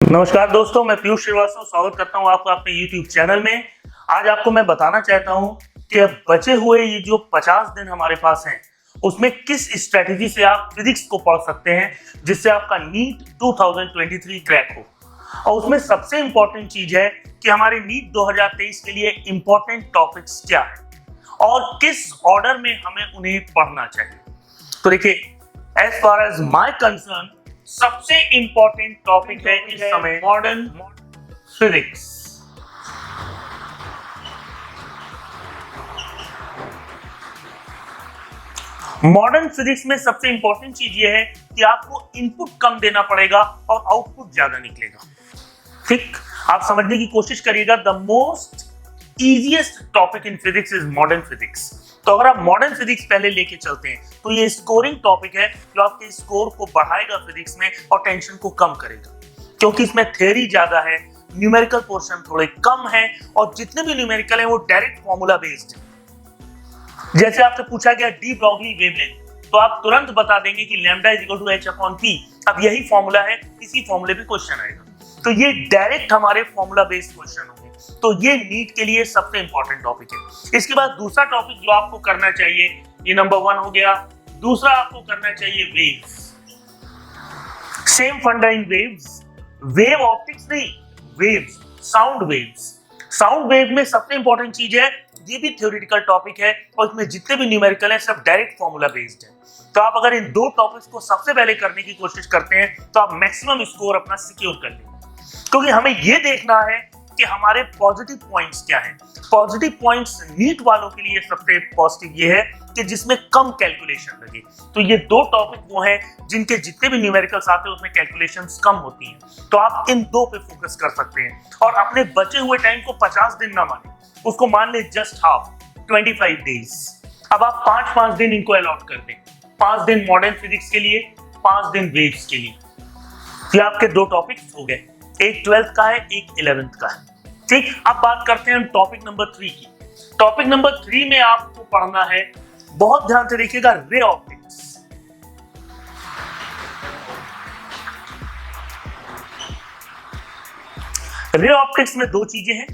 नमस्कार दोस्तों, मैं पीयूष श्रीवास्तव स्वागत करता हूं आपका अपने YouTube चैनल में। आज आपको मैं बताना चाहता हूं कि अब बचे हुए ये जो 50 दिन हमारे पास हैं, उसमें किस स्ट्रेटेजी से आप फिजिक्स को पढ़ सकते हैं जिससे आपका नीट 2023 क्रैक हो। और उसमें सबसे इंपॉर्टेंट चीज है कि हमारे नीट 2023 के लिए इंपॉर्टेंट टॉपिक्स क्या है और किस ऑर्डर में हमें उन्हें पढ़ना चाहिए। तो देखिए, as far as my concern, सबसे इंपॉर्टेंट टॉपिक है इस समय मॉडर्न फिजिक्स। मॉडर्न फिजिक्स में सबसे इंपॉर्टेंट चीज ये है कि आपको इनपुट कम देना पड़ेगा और आउटपुट ज्यादा निकलेगा। ठीक, आप समझने की कोशिश करिएगा। The most easiest topic in physics is modern physics. तो अगर आप मॉडर्न फिजिक्स पहले लेके चलते हैं तो ये स्कोरिंग टॉपिक है जो आपके स्कोर को बढ़ाएगा फिजिक्स में और टेंशन को कम करेगा, क्योंकि इसमें थ्योरी ज्यादा है, न्यूमेरिकल पोर्शन थोड़े कम है और जितने भी न्यूमेरिकल है वो डायरेक्ट फॉर्मूला बेस्ड है। जैसे आपसे पूछा गया डी ब्रॉगली वेवलेंथ, तो आप तुरंत बता देंगे कि lambda is equal to h upon p। अब यही फॉर्मूला है, इसी फॉर्मूले पे क्वेश्चन आएगा। तो ये डायरेक्ट हमारे फॉर्मूला बेस्ड क्वेश्चन होंगे। तो ये नीट के लिए सबसे इंपॉर्टेंट टॉपिक है। इसके बाद दूसरा टॉपिक जो आपको करना चाहिए, ये नंबर 1 हो गया। दूसरा आपको करना चाहिए वेव्स। सेम फंडा इन वेव्स, वेव ऑप्टिक्स नहीं, waves, sound waves. Sound wave में सबसे इंपॉर्टेंट चीज है, ये भी थ्योरेटिकल टॉपिक है और इसमें जितने भी न्यूमेरिकल है सब डायरेक्ट फॉर्मूला बेस्ड है। तो आप अगर इन दो टॉपिक्स को सबसे पहले करने की कोशिश करते हैं तो आप मैक्सिमम स्कोर अपना सिक्योर कर लेंगे, क्योंकि हमें ये देखना है कि हमारे पॉजिटिव पॉइंट्स क्या हैं। पॉजिटिव पॉइंट्स नीट वालों के लिए सबसे पॉजिटिव ये है कि जिसमें कम कैलकुलेशन लगे। तो ये दो टॉपिक वो हैं जिनके जितने भी न्यूमेरिकल्स आते हैं उसमें कैलकुलेशंस कम होती हैं। तो आप इन दो पे फोकस कर सकते हैं और अपने बचे हुए टाइम को 50 दिन ना माने, उसको मान ले जस्ट हाफ, 25 डेज। अब आप 5-5 दिन इनको अलॉट कर दें। 5 दिन मॉडर्न फिजिक्स के लिए, 5 दिन वेव्स के लिए। ये आपके दो टॉपिक्स हो गए, एक 12th का है, एक 11th का है। ठीक, अब बात करते हैं टॉपिक नंबर 3 की। टॉपिक नंबर 3 में आपको पढ़ना है, बहुत ध्यान से देखिएगा, रे ऑप्टिक्स। रे ऑप्टिक्स में दो चीजें हैं,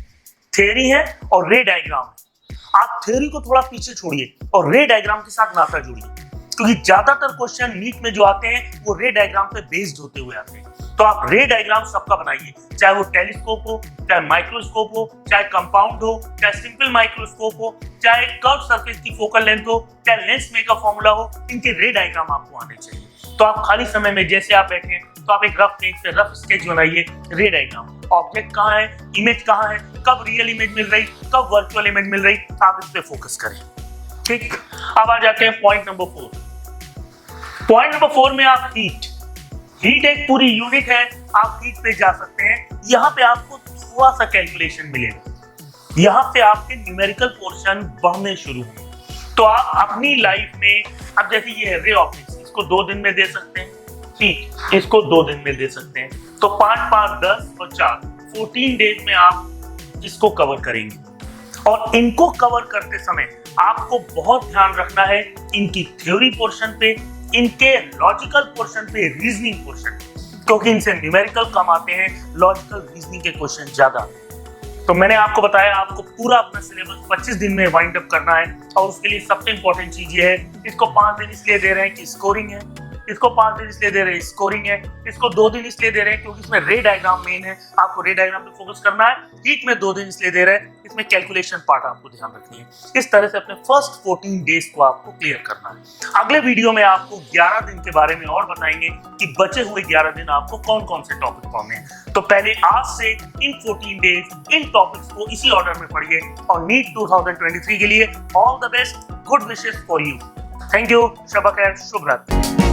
थ्योरी है और रे डायग्राम है। आप थ्योरी को थोड़ा पीछे छोड़िए और रे डायग्राम के साथ नाता जोड़िए, क्योंकि ज्यादातर क्वेश्चन नीट में जो आते हैं वो रे डायग्राम पे बेस्ड होते हुए आते हैं। तो आप रे डायग्राम सबका बनाइए, चाहे वो टेलीस्कोप हो, चाहे माइक्रोस्कोप हो, चाहे कंपाउंड हो, चाहे सिंपल माइक्रोस्कोप हो, चाहे कर्व सरफेस की फोकल लेंथ हो, चाहे लेंस मेकर फॉर्मूला हो, इनके रे डायग्राम आपको आने चाहिए। तो आप खाली समय में जैसे आप बैठे तो आप एक रफ पेज पे रफ स्केच बनाइए, रे डायग्राम। ऑब्जेक्ट कहाँ है, इमेज कहाँ है, कब रियल इमेज मिल रही, कब वर्चुअल इमेज मिल रही, आप इस पे फोकस करें। ठीक, अब आ जाते हैं पॉइंट नंबर 4। पॉइंट नंबर 4 में आप हीट एक पूरी यूनिट है, आप हीट पे जा सकते हैं। यहाँ पे आपको थोड़ा सा कैलकुलेशन मिलेगा, यहाँ पे आपके न्यूमेरिकल पोर्शन बढ़ने शुरू होंगे। तो आप अपनी लाइफ में, अब जैसे ये है रे ऑप्टिक्स, इसको 2 दिन में दे सकते हैं। ठीक, इसको 2 दिन में दे सकते हैं। तो 5, 5, 10 और 4, 14 डेज में आप इसको कवर करेंगे। और इनको कवर करते समय आपको बहुत ध्यान रखना है इनकी थ्योरी पोर्शन पे, इनके लॉजिकल पोर्शन पे, रीजनिंग पोर्शन, क्योंकि इनसे न्यूमेरिकल कम आते हैं, लॉजिकल रीजनिंग के क्वेश्चन ज्यादा आते हैं। तो मैंने आपको बताया आपको पूरा अपना सिलेबस 25 दिन में वाइंड अप करना है और उसके लिए सबसे इंपॉर्टेंट चीज ये है, इसको 5 दिन इसलिए दे रहे हैं कि स्कोरिंग है, इसको 5 दिन इसलिए दे रहे हैं स्कोरिंग है, इसको 2 दिन इसलिए दे रहे हैं क्योंकि इसमें रे डायग्राम मेन है, आपको रे डायग्राम पे फोकस करना है। हीट में 2 दिन इसलिए दे रहे हैं, इसमें कैलकुलेशन पार्ट आपको ध्यान रखनी है। इस तरह से अपने फर्स्ट 14 डेज को आपको क्लियर करना है। अगले वीडियो में आपको 11 दिन के बारे में और बताएंगे कि बचे हुए 11 दिन आपको कौन कौन से टॉपिक पढ़ने हैं। तो पहले आज से इन 14 डेज इन टॉपिक्स को इसी ऑर्डर में पढ़िए और नीट 2023 के लिए all the best, good wishes for you. Thank you, शब खैर, शुभ रात्रि।